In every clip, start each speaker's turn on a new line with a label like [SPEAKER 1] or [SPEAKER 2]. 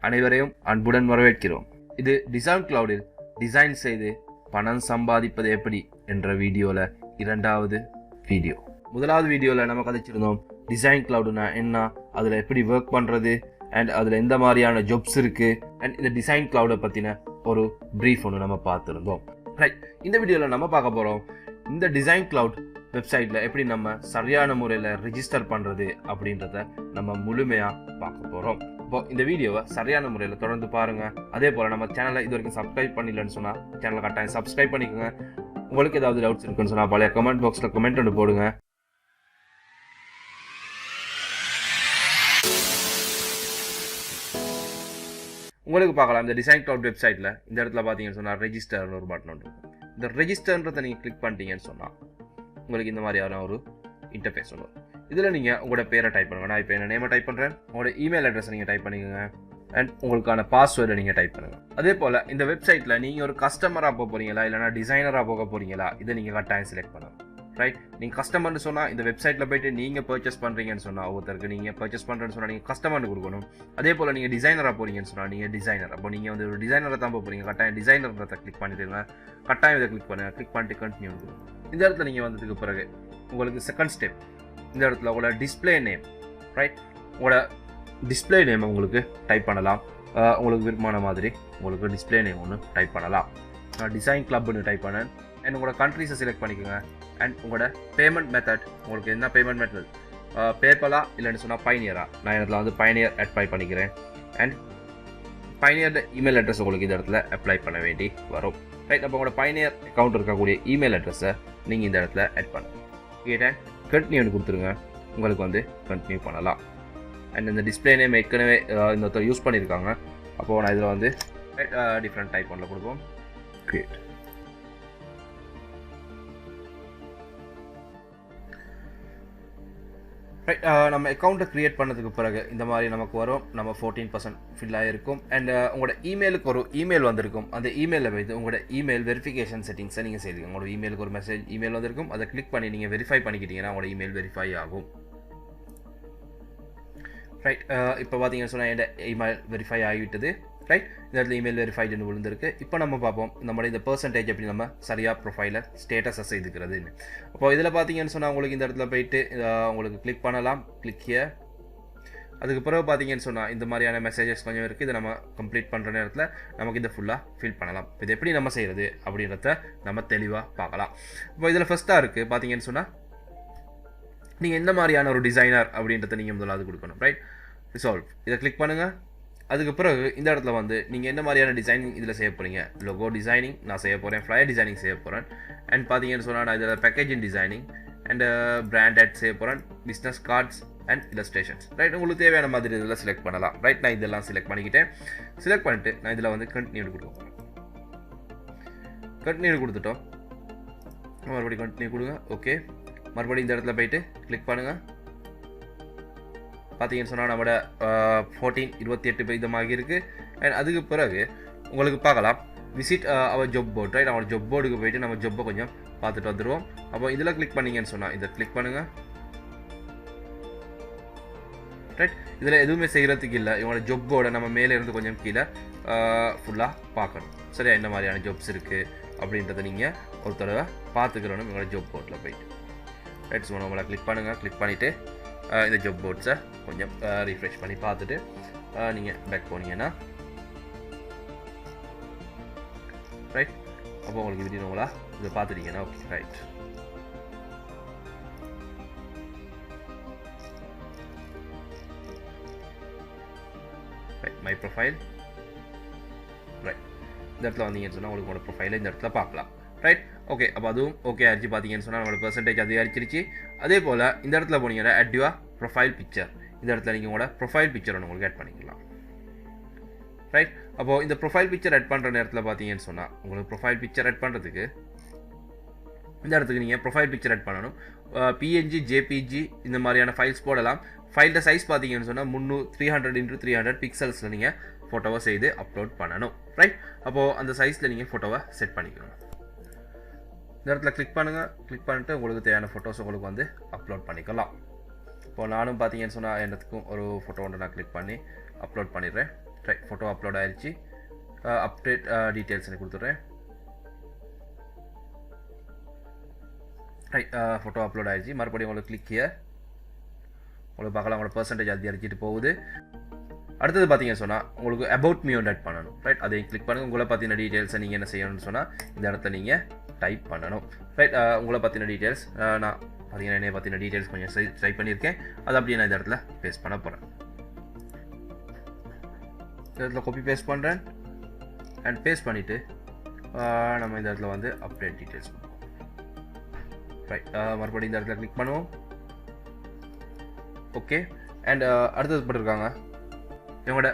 [SPEAKER 1] அனைவரையும் அன்புடன் வரவேற்கிறோம். இது டிசைன் கிளவுடில் டிசைன் செய்து பணம் சம்பாதிப்பது எப்படி என்ற வீடியோல இரண்டாவது வீடியோ. முதலாவது வீடியோல நம்ம கதைச்சிருந்தோம் டிசைன் கிளவுடுனா என்ன, அதுல எப்படி ஒர்க் பண்றது அண்ட் அதுல எந்த மாதிரியான ஜாப்ஸ் இருக்கு அண்ட் இந்த டிசைன் கிளவுடை பத்தின ஒரு பிரீஃப் ஒன்று நம்ம பார்த்துருந்தோம். ரைட், இந்த வீடியோல நம்ம பார்க்க போறோம் இந்த டிசைன் கிளவுட் வெப்சைட்ல எப்படி நம்ம சரியான முறையில் ரெஜிஸ்டர் பண்றது அப்படின்றத நம்ம முழுமையா பார்க்க போறோம். இப்போ இந்த வீடியோவை சரியான முறையில் தொடர்ந்து பாருங்க. அதே போல நம்ம சேனலை இது வரைக்கும் சப்ஸ்கிரைப் பண்ணலன்னு சொன்னா சேனலை கட்டாயம் சப்ஸ்கிரைப் பண்ணிக்கோங்க. உங்களுக்கு ஏதாவது டவுட்ஸ் இருக்குன்னு சொன்னா பழைய கமெண்ட் பாக்ஸ்ல கமெண்ட் ஒன்று போடுங்க. உங்களுக்கு பார்க்கலாம் இந்த டிசைன் கிளவுட் வெப்சைட்ல இந்த இடத்துல பார்த்தீங்கன்னு சொன்னா ரெஜிஸ்டர்னு ஒரு பட்டன் ஒன்று இருக்கும். இந்த ரெஜிஸ்டர்ன்றதை நீங்கள் கிளிக் பண்ணிட்டீங்கன்னு சொன்னா உங்களுக்கு இந்த மாதிரியான ஒரு இன்டர்ஃபேஸ் ஒன்று வரும். இதில் நீங்கள் உங்களோட பேரை டைப் பண்ணுங்க. நான் இப்போ என்ன நேமை டைப் பண்ணுறேன், உங்களோட இமெயில் அட்ரஸை நீங்கள் டைப் பண்ணிக்கோங்க அண்ட் உங்களுக்கான பாஸ்வேர்டை நீங்கள் டைப் பண்ணுங்கள். அதே போல் இந்த வெப்சைட்டில் நீங்கள் ஒரு கஸ்டமராக போக போகிறீங்களா இல்லைனா டிசைனராக போக போகிறீங்களா இதை நீங்கள் கட்டாயம் செலக்ட் பண்ணணும். ரைட், நீங்கள் கஸ்டமர்னு சொன்னால் இந்த வெப்சைட்டில் போய்ட்டு நீங்கள் பர்ச்சேஸ் பண்ணுறீங்கன்னு சொன்னால் ஒருத்தருக்கு நீங்கள் பர்ச்சேஸ் பண்ணுறேன்னு சொன்னால் நீங்கள் கஸ்டமர்னு கொடுக்கணும். அதே போல் நீங்கள் டிசைனராக போகிறீங்கன்னு சொன்னால் நீங்கள் டிசைனர். அப்போ நீங்கள் வந்து ஒரு டிசைனரை தான் போகிறீங்க, கட்டாயம் டிசைனர்ன்றதை கிளிக் பண்ணிடுங்க. கட்டாயம் இதை கிளிக் பண்ணுங்கள். கிளிக் பண்ணிட்டு கண்டினியூ கொடுங்க. இந்த இடத்துல நீங்கள் வந்ததுக்கு பிறகு உங்களுக்கு செகண்ட் ஸ்டெப் இந்த இடத்துல உங்களோட டிஸ்பிளே நேம். ரைட், உங்களோட டிஸ்பிளே நேம் உங்களுக்கு டைப் பண்ணலாம். உங்களுக்கு விருப்பமான மாதிரி உங்களுக்கு டிஸ்பிளே நேம் ஒன்று டைப் பண்ணலாம். நான் டிசைன் கிளப்னு டைப் பண்ணேன் அண்ட் உங்களோட கண்ட்ரிஸை செலக்ட் பண்ணிக்கோங்க. அண்ட் உங்களோட பேமெண்ட் மெத்தட் உங்களுக்கு என்ன பேமெண்ட் மெத்தட், பேப்பலா இல்லைன்னு சொன்னால் பைனியரா. நான் இடத்துல வந்து பைனியர் அப்ளை பண்ணிக்கிறேன் அண்ட் பைனியர் இமெயில் அட்ரஸ் உங்களுக்கு இந்த இடத்துல அப்ளை பண்ண வேண்டி வரும். ரைட், அப்போ உங்களோட பைனியர் அக்கௌண்ட் இருக்கக்கூடிய இமெயில் அட்ரஸை நீங்கள் இந்த இடத்துல ஆட் பண்ணுங்க. கேட்டேன் கண்டினியூ கொடுத்துருங்க. உங்களுக்கு வந்து கண்டினியூ பண்ணலாம். அண்ட் இந்த டிஸ்பிளே நேம் ஏற்கனவே இன்னொருத்தர் யூஸ் பண்ணியிருக்காங்க. அப்போது நான் இதில் வந்து டிஃப்ரெண்ட் டைப் ஒன்றில் கொடுப்போம். கிரியேட். ரைட், நம்ம அக்கௌண்ட்டை க்ரியேட் பண்ணதுக்கு பிறகு இந்த மாதிரி நமக்கு வரும். நம்ம 14% ஃபில் ஆகிருக்கும் அண்ட் உங்களோட இமெயிலுக்கு ஒரு இமெயில் வந்திருக்கும். அந்த இமெயிலில் போய்ட்டு உங்களோட இமெயில் வெரிஃபிகேஷன் செட்டிங்ஸை நீங்கள் செய்வீங்க. உங்களோட இமெயிலுக்கு ஒரு இமெயில் வந்திருக்கும். அதை கிளிக் பண்ணி நீங்கள் வெரிஃபை பண்ணிக்கிட்டீங்கன்னா உங்களோட இமெயில் வெரிஃபை ஆகும். ரைட், இப்போ பார்த்தீங்கன்னு சொன்னால் என் இமெயில் வெரிஃபை ஆகிவிட்டது. ரைட், இந்த இடத்துல இமெயில் வெரிஃபைடுன்னு விழுந்திருக்கு. இப்போ நம்ம பார்ப்போம் நம்மளோட இந்த பெர்சன்டேஜ் எப்படி நம்ம சரியாக ப்ரொஃபைலை ஸ்டேட்டஸை செய்துக்கிறதுன்னு. அப்போ இதில் பார்த்தீங்கன்னு சொன்னால் உங்களுக்கு இந்த இடத்துல போயிட்டு உங்களுக்கு கிளிக் பண்ணலாம். Click here. அதுக்கு பிறகு பார்த்தீங்கன்னு சொன்னால் இந்த மாதிரியான மெசேஜஸ் கொஞ்சம் இருக்குது. இதை நம்ம கம்ப்ளீட் பண்ணுற நேரத்தில் நமக்கு இதை ஃபுல்லாக ஃபில் பண்ணலாம். இது எப்படி நம்ம செய்கிறது அப்படின்றத நம்ம தெளிவாக பார்க்கலாம். இப்போ இதில் ஃபஸ்ட்டாக இருக்குது பார்த்தீங்கன்னு சொன்னால் நீங்கள் எந்த மாதிரியான ஒரு டிசைனர் அப்படின்றத நீங்கள் முதலாவது கொடுக்கணும். ரைட், ரிசால்வ் இதை கிளிக் பண்ணுங்கள். அதுக்கு பிறகு இந்த இடத்துல வந்து நீங்கள் என்ன மாதிரியான டிசைனிங் இதில் செய்ய போகிறீங்க. லோகோ டிசைனிங் நான் செய்ய போகிறேன், ஃப்ளையர் டிசைனிங் செய்ய போகிறேன் அண்ட் பார்த்தீங்கன்னு சொன்னால் நான் இதில் packaging designing and brand ad செய்ய போகிறேன், business cards and illustrations. Right, உங்களுக்கு தேவையான மாதிரி இதெல்லாம் செலக்ட் பண்ணலாம். ரைட், நான் இதெல்லாம் செலக்ட் பண்ணிக்கிட்டேன். செலக்ட் பண்ணிட்டு நான் இதில் வந்து கண்டினியூ கொடுப்போம். கண்டினியூ கொடுத்துட்டோம். மறுபடியும் கண்டினியூ கொடுங்க. ஓகே, மறுபடியும் இந்த இடத்துல போயிட்டு கிளிக் பண்ணுங்கள். பார்த்தீங்கன்னு சொன்னால் நம்மளோட 28% இருக்குது. அண்ட் அதுக்கு பிறகு உங்களுக்கு பார்க்கலாம் visit our job board. Right, அவங்களோட ஜாப் போர்டுக்கு போயிட்டு நம்ம ஜாப்பை கொஞ்சம் பார்த்துட்டு வந்துடுவோம். அப்போ இதில் கிளிக் பண்ணிங்கன்னு சொன்னால் இதை கிளிக் பண்ணுங்கள். ரைட், இதில் எதுவுமே செய்கிறதுக்கு இல்லை. இவங்களோட ஜாப் போர்டை நம்ம மேலே இருந்து கொஞ்சம் கீழே ஃபுல்லாக பார்க்கணும். சரியா, என்ன மாதிரியான ஜாப்ஸ் இருக்குது அப்படின்றத நீங்கள் ஒரு தடவை பார்த்துக்கிறணும் இவங்களோட ஜாப் போர்ட்டில் போயிட்டு. ரைட், ஸோ நம்மளை கிளிக் பண்ணுங்கள். கிளிக் பண்ணிவிட்டு இந்த ஜாப் போர்ட்ஸை கொஞ்சம் ரீஃப்ரெஷ் பண்ணி பார்த்துட்டு நீங்கள் பேக் போனீங்கன்னா ரைட், அப்போ உங்களுக்கு திடீர்னுங்களா இதை பார்த்துட்டீங்கன்னா okay. Right, right my profile. Right, இந்த இடத்துல வந்தீங்கன்னு சொன்னால் உங்களுக்கு உங்களோட ப்ரொஃபைலை இந்த இடத்துல பார்க்கலாம். ரைட், ஓகே, அப்போ அதுவும் ஓகே ஆச்சு. பார்த்தீங்கன்னு சொன்னால் நம்மளோட பெர்சன்டேஜ் அதிகரிச்சிருச்சு. அதே போல் இந்த இடத்துல போனீங்கன்னா அட் யுவர் ப்ரொஃபைல் பிக்சர். இந்த இடத்துல நீங்கள் உங்களோட ப்ரொஃபைல் பிக்சர் ஒன்று உங்களுக்கு ஆட் பண்ணிக்கலாம். ரைட், அப்போது இந்த ப்ரொஃபைல் பிக்சர் ஆட் பண்ணுற நேரத்தில் பார்த்தீங்கன்னு சொன்னால் உங்களுக்கு ப்ரொஃபைல் பிக்சர் ஆட் பண்ணுறதுக்கு இந்த இடத்துக்கு நீங்கள் ப்ரொஃபைல் பிக்சர் ஆட் பண்ணணும். பிஎன்ஜி, ஜேபிஜி இந்த மாதிரியான ஃபைல்ஸ் போடலாம். ஃபைலோட சைஸ் பார்த்தீங்கன்னு சொன்னால் 300x300 பிக்சல்ஸில் நீங்கள் ஃபோட்டோவை செய்து அப்லோட் பண்ணணும். ரைட், அப்போது அந்த சைஸில் நீங்கள் ஃபோட்டோவை செட் பண்ணிக்கணும். இந்த இடத்துல கிளிக் பண்ணுங்கள். கிளிக் பண்ணிட்டு உங்களுக்கு தேவையான ஃபோட்டோஸ் உங்களுக்கு வந்து அப்லோட் பண்ணிக்கலாம். இப்போ நானும் பார்த்தீங்கன்னு சொன்னால் என்னத்துக்கும் ஒரு ஃபோட்டோ ஒன்று நான் கிளிக் பண்ணி அப்லோட் பண்ணிடுறேன். ரைட் ஃபோட்டோ அப்லோட் ஆயிடுச்சு. அப்டேட் டீட்டெயில்ஸ் எனக்கு கொடுத்துட்றேன். ரைட் ஃபோட்டோ அப்லோட் ஆயிடுச்சு. மறுபடியும் உங்களுக்கு கிளிக் ஹியர். உங்களுக்கு பார்க்கலாம் உங்களோட பர்சன்டேஜ் அதிகரிச்சிட்டு போகுது. அடுத்தது பார்த்தீங்கன்னு சொன்னால் உங்களுக்கு அபவுட் மீ ஒன்று ஆட் பண்ணணும். ரைட் அதையும் கிளிக் பண்ணுங்கள். உங்களை பற்றின டீட்டெயில்ஸை நீங்கள் என்ன செய்யணும்னு சொன்னால் இந்த இடத்துல நீங்கள் டைப் பண்ணணும். ரைட் உங்களை பற்றின டீட்டெயில்ஸ் நான் பார்த்தீங்கன்னா என்னை பற்றின டீட்டெயில்ஸ் கொஞ்சம் டைப் பண்ணியிருக்கேன். அதை அப்படியே நான் இந்த இடத்துல பேஸ்ட் பண்ண போகிறேன். இந்த இடத்துல காப்பி பேஸ்ட் பண்ணுறேன். அண்ட் பேஸ்ட் பண்ணிவிட்டு நம்ம இந்த இடத்துல வந்து அப்டேட் டீட்டெயில்ஸ் பண்ணுவோம். ரைட் மறுபடியும் இந்த இடத்துல கிளிக் பண்ணுவோம். ஓகே அண்ட் அடுத்தது போட்டிருக்காங்க இவங்களோட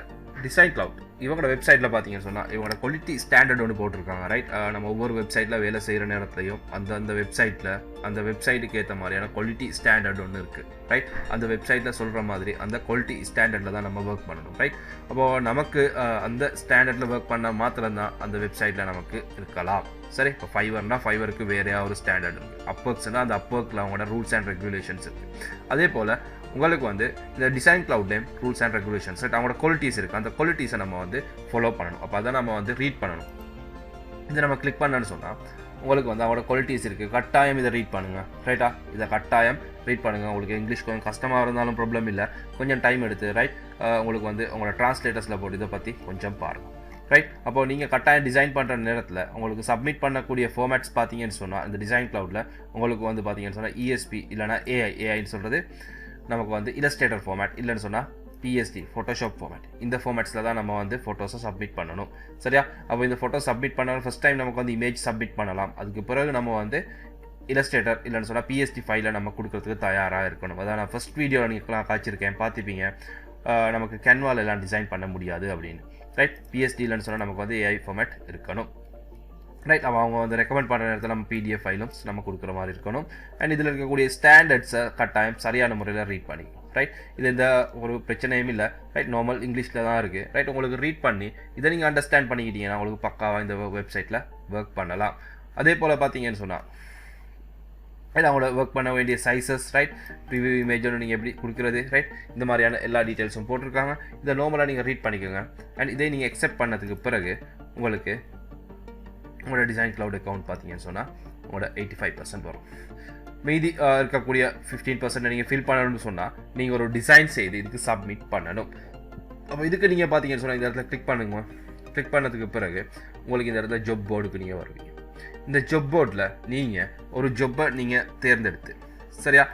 [SPEAKER 1] டிசைன் கிளவுட். இவங்களோட வெப்சைட்டில் பார்த்தீங்கன்னு சொன்னால் இவங்களோட குவாலிட்டி ஸ்டாண்டர்ட் ஒன்று போட்டிருக்காங்க. ரைட் நம்ம ஒவ்வொரு வெப்சைட்டில் வேலை செய்கிற நேரத்துலையும் அந்த வெப்சைட்டில் அந்த வெப்சைட்டுக்கு ஏற்ற மாதிரியான குவாலிட்டி ஸ்டாண்டர்ட் ஒன்று இருக்குது. ரைட் அந்த வெப்சைட்டில் சொல்கிற மாதிரி அந்த குவாலிட்டி ஸ்டாண்டர்டில் தான் நம்ம ஒர்க் பண்ணணும். ரைட் அப்போது நமக்கு அந்த ஸ்டாண்டர்டில் ஒர்க் பண்ணால் மாத்திரம்தான் அந்த வெப்சைட்டில் நமக்கு இருக்கலாம். சரி இப்போ ஃபைவர்னா ஃபைவருக்கு வேறையா ஒரு ஸ்டாண்டர்ட் இருக்குது. அப்ஒர்க்ஸ்னால் அந்த அப்ஒர்க்கில் அவங்களோட ரூல்ஸ் அண்ட் ரெகுலேஷன்ஸ் இருக்குது. அதே போல் உங்களுக்கு வந்து இந்த design cloud name rules and regulations அவங்களோட குவாலிட்டிஸ் இருக்குது. அந்த குவாலிட்டிஸை நம்ம வந்து ஃபாலோ பண்ணணும். அப்போ அதை நம்ம வந்து ரீட் பண்ணணும். இதை நம்ம கிளிக் பண்ணணும்னு சொன்னால் உங்களுக்கு வந்து அவங்களோட குவாலிட்டிஸ் இருக்குது. கட்டாயம் இதை ரீட் பண்ணுங்கள். ரைட்டா இதை கட்டாயம் ரீட் பண்ணுங்கள். உங்களுக்கு இங்கிலீஷ் கொஞ்சம் கஷ்டமாக இருந்தாலும் ப்ராப்ளம் இல்லை. கொஞ்சம் டைம் எடுத்து ரைட் உங்களுக்கு வந்து உங்களோட டிரான்ஸ்லேட்டர்ஸில் போட்டு இதை பற்றி கொஞ்சம் பாருங்கள். ரைட் அப்போது நீங்கள் கட்டாயம் டிசைன் பண்ணுற நேரத்தில் உங்களுக்கு சப்மிட் பண்ணக்கூடிய ஃபார்மேட்ஸ் பார்த்தீங்கன்னு சொன்னால் இந்த டிசைன் கிளவுடில் உங்களுக்கு வந்து பார்த்தீங்கன்னு சொன்னால் ESP இல்லைனா ஏஐன்னு சொல்கிறது நமக்கு வந்து இல்லஸ்ட்ரேட்டர் ஃபார்மேட் இல்லைன்னு சொன்னால் PSD ஃபோட்டோஷாப் ஃபார்மேட். இந்த ஃபார்மேட்ஸில் தான் நம்ம வந்து ஃபோட்டோஸை சப்மிட் பண்ணணும். சரியா அப்போ இந்த ஃபோட்டோ சப்மிட் பண்ணணும் ஃபஸ்ட் டைம் நமக்கு வந்து இமேஜ் சப்மிட் பண்ணலாம். அதுக்கு பிறகு நம்ம வந்து இல்லஸ்ட்ரேட்டர் இல்லைன்னு சொன்னால் PSD ஃபைலை நம்ம கொடுக்குறதுக்கு தயாராக இருக்கணும். அதான் நான் ஃபஸ்ட் வீடியோ நீங்கள் காய்ச்சிருக்கேன் பார்த்துப்பீங்க. நமக்கு கேன்வால் எல்லாம் டிசைன் பண்ண முடியாது அப்படின்னு. ரைட் PSD இல்லைன்னு சொன்னால் நமக்கு வந்து AI ஃபார்மேட் இருக்கணும். ரைட் அவங்க வந்து ரெக்கமெண்ட் பண்ணுற நேரத்தில் நம்ம PDF ஃபைலும் நம்ம கொடுக்குற மாதிரி இருக்கணும். அண்ட் இதில் இருக்கக்கூடிய ஸ்டாண்டர்ட்ஸை கட்டாயம் சரியான முறையில் ரீட் பண்ணிக்கணும். ரைட் இது எந்த ஒரு பிரச்சனையும் இல்லை. ரைட் நார்மல் இங்கிலீஷில் தான் இருக்குது. ரைட் உங்களுக்கு ரீட் பண்ணி இதை நீங்கள் அண்டர்ஸ்டாண்ட் பண்ணிக்கிட்டீங்கன்னா உங்களுக்கு பக்காவாக இந்த வெப்சைட்டில் ஒர்க் பண்ணலாம். அதே போல் பார்த்தீங்கன்னு சொன்னால் அவங்களோட ஒர்க் பண்ண வேண்டிய சைஸஸ் ரைட் ப்ரிவியூ இமேஜ் ஒன்று நீங்கள் எப்படி கொடுக்குறது ரைட் இந்த மாதிரியான எல்லா டீட்டெயில்ஸும் போட்டிருக்காங்க. இதை நார்மலாக நீங்கள் ரீட் பண்ணிக்கோங்க. அண்ட் இதை நீங்கள் அக்செப்ட் பண்ணதுக்கு பிறகு உங்களுக்கு உங்களோட டிசைன் கிளவுட் அக்கௌண்ட் பார்த்தீங்கன்னு சொன்னால் உங்களோட 85% வரும். மீதி இருக்கக்கூடிய 15% நீங்கள் ஃபில் பண்ணணும்னு சொன்னால் நீங்கள் ஒரு டிசைன் செய்து இதுக்கு சப்மிட் பண்ணணும். அப்போ இதுக்கு நீங்கள் பார்த்தீங்கன்னு சொன்னால் இந்த இடத்துல கிளிக் பண்ணுங்க. கிளிக் பண்ணதுக்கு பிறகு உங்களுக்கு இந்த இடத்துல ஜாப் போர்டுக்கு நீங்கள் வருவீங்க. இந்த ஜாப் போர்டில் நீங்கள் ஒரு ஜாப்பை நீங்கள் தேர்ந்தெடுத்து சரியா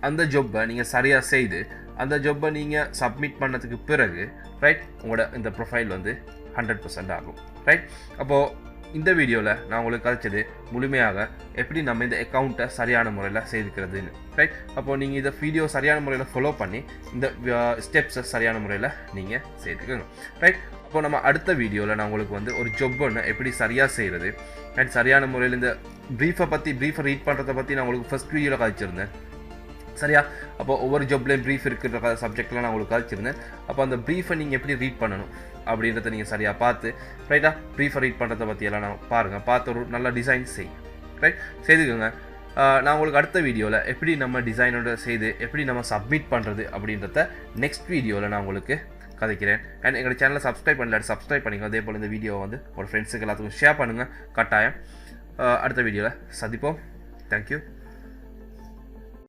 [SPEAKER 1] அந்த ஜாப்பை நீங்கள் சரியாக செய்து அந்த ஜாப்பை நீங்கள் சப்மிட் பண்ணதுக்கு பிறகு ரைட் உங்களோட இந்த ப்ரொஃபைல் வந்து 100% ஆகும். ரைட் அப்போது இந்த வீடியோவில் நான் உங்களுக்கு கழிச்சது முழுமையாக எப்படி நம்ம இந்த அக்கௌண்ட்டை சரியான முறையில் செய்துக்கிறதுன்னு. ரைட் அப்போது நீங்கள் இந்த வீடியோ சரியான முறையில் ஃபாலோ பண்ணி இந்த ஸ்டெப்ஸை சரியான முறையில் நீங்கள் செய்துக்கோங்க. ரைட் அப்போ நம்ம அடுத்த வீடியோவில் நான் உங்களுக்கு வந்து ஒரு ஜாப் ஒன்று எப்படி சரியாக செய்கிறது அண்ட் சரியான முறையில் இந்த ப்ரீஃபை ரீட் பண்ணுறதை பற்றி நான் உங்களுக்கு ஃபஸ்ட் வீடியோவில் கழிச்சிருந்தேன். சரியா அப்போ ஒவ்வொரு ஜாப்லேயும் ப்ரீஃப் இருக்கிற சப்ஜெக்டில் நான் உங்களுக்கு கழிச்சிருந்தேன். அப்போ அந்த ப்ரீஃபை நீங்கள் எப்படி ரீட் பண்ணணும் அப்படின்றத நீங்கள் சரியாக பார்த்து ரைட்டா ப்ரீஃபை ரீட் பண்ணுறதை பற்றியெல்லாம் நான் பார்த்து ஒரு நல்ல டிசைன் செய்யுங்க. ரைட் செய்துக்கோங்க. நான் உங்களுக்கு அடுத்த வீடியோவில் எப்படி நம்ம டிசைனோட செய்து எப்படி நம்ம சப்மிட் பண்ணுறது அப்படின்றத நெக்ஸ்ட் வீடியோவில் நான் உங்களுக்கு கதைக்கிறேன். அண்ட் எங்களோட சேனலை சப்ஸ்கிரைப் பண்ணல சப்ஸ்கிரைப் பண்ணிக்கோங்க. அதே போல் இந்த வீடியோவை வந்து ஒரு ஃப்ரெண்ட்ஸுக்கு எல்லாத்துக்கும் ஷேர் பண்ணுங்கள். கட்டாயம் அடுத்த வீடியோவில் சந்திப்போம். தேங்க்யூ.